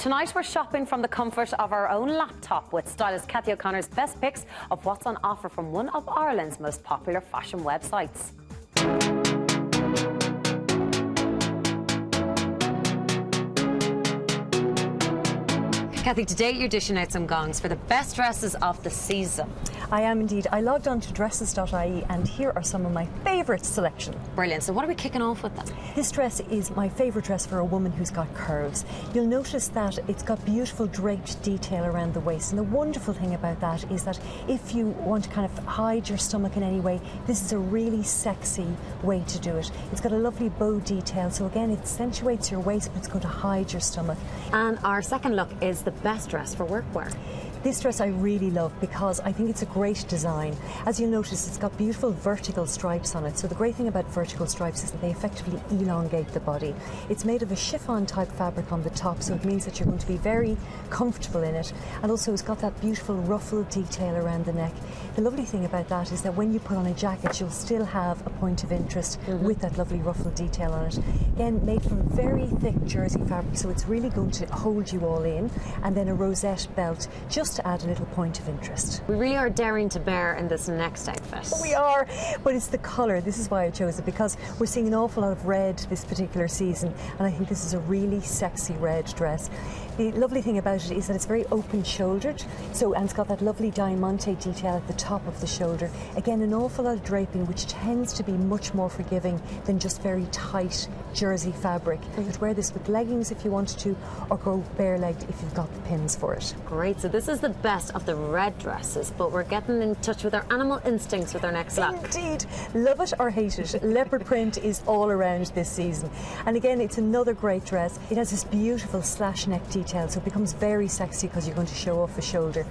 tonight we're shopping from the comfort of our own laptop with stylist Cathy O'Connor's best picks of what's on offer from one of Ireland's most popular fashion websites. Cathy, today you're dishing out some gongs for the best dresses of the season. I am indeed. I logged on to dresses.ie and here are some of my favourite selection. Brilliant. So what are we kicking off with then? This dress is my favourite dress for a woman who's got curves. You'll notice that it's got beautiful draped detail around the waist, and the wonderful thing about that is that if you want to kind of hide your stomach in any way, this is a really sexy way to do it. It's got a lovely bow detail, so again it accentuates your waist but it's going to hide your stomach. And our second look is the best dress for workwear. This dress I really love because I think it's a great design. As you'll notice, it's got beautiful vertical stripes on it. So the great thing about vertical stripes is that they effectively elongate the body. It's made of a chiffon type fabric on the top, so it means that you're going to be very comfortable in it. And also it's got that beautiful ruffled detail around the neck. The lovely thing about that is that when you put on a jacket, you'll still have a point of interest with that lovely ruffled detail on it. Again, made from very thick jersey fabric, so it's really going to hold you all in. And then a rosette belt, just to add a little point of interest. We really are daring to bear in this next outfit. We are, but it's the colour. This is why I chose it, because we're seeing an awful lot of red this particular season, and I think this is a really sexy red dress. The lovely thing about it is that it's very open-shouldered, and it's got that lovely diamante detail at the top of the shoulder. Again, an awful lot of draping, which tends to be much more forgiving than just very tight jersey fabric. You could wear this with leggings if you wanted to, or go bare-legged if you've got the pins for it. Great, so this is the best of the red dresses, but we're getting in touch with our animal instincts with our next look. Indeed, love it or hate it, leopard print is all around this season. And again, it's another great dress. It has this beautiful slash neck detail, so it becomes very sexy because you're going to show off the shoulder.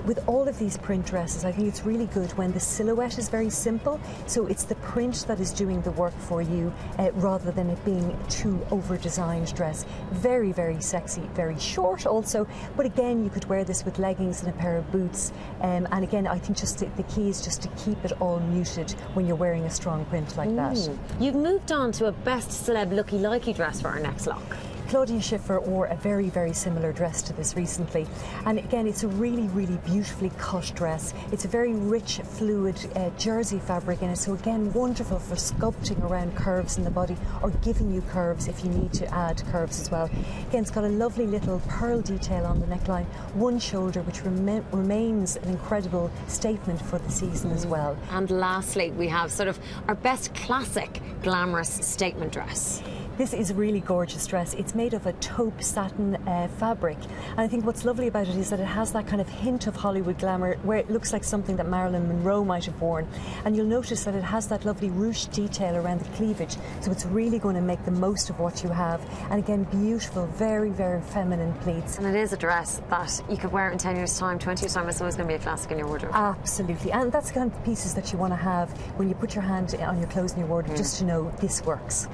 With all of these print dresses, I think it's really good when the silhouette is very simple, so it's the print that is doing the work for you rather than it being too over-designed dress. Very, very sexy, very short also, but again, you could wear this with leggings and a pair of boots. And again, I think just the key is just to keep it all muted when you're wearing a strong print like that. You've moved on to a best celeb looky-likey dress for our next look. Claudia Schiffer wore a very, very similar dress to this recently. And again, it's a really, really beautifully cut dress. It's a very rich, fluid jersey fabric in it. So again, wonderful for sculpting around curves in the body or giving you curves if you need to add curves as well. Again, it's got a lovely little pearl detail on the neckline, one shoulder, which remains an incredible statement for the season as well. And lastly, we have sort of our best classic glamorous statement dress. This is a really gorgeous dress. It's made of a taupe satin fabric, and I think what's lovely about it is that it has that kind of hint of Hollywood glamour where it looks like something that Marilyn Monroe might have worn, and you'll notice that it has that lovely ruched detail around the cleavage, so it's really going to make the most of what you have. And again, beautiful, very, very feminine pleats. And it is a dress that you could wear in 10 years time, 20 years time. It's always going to be a classic in your wardrobe. Absolutely, and that's the kind of pieces that you want to have when you put your hand on your clothes in your wardrobe, just to know this works.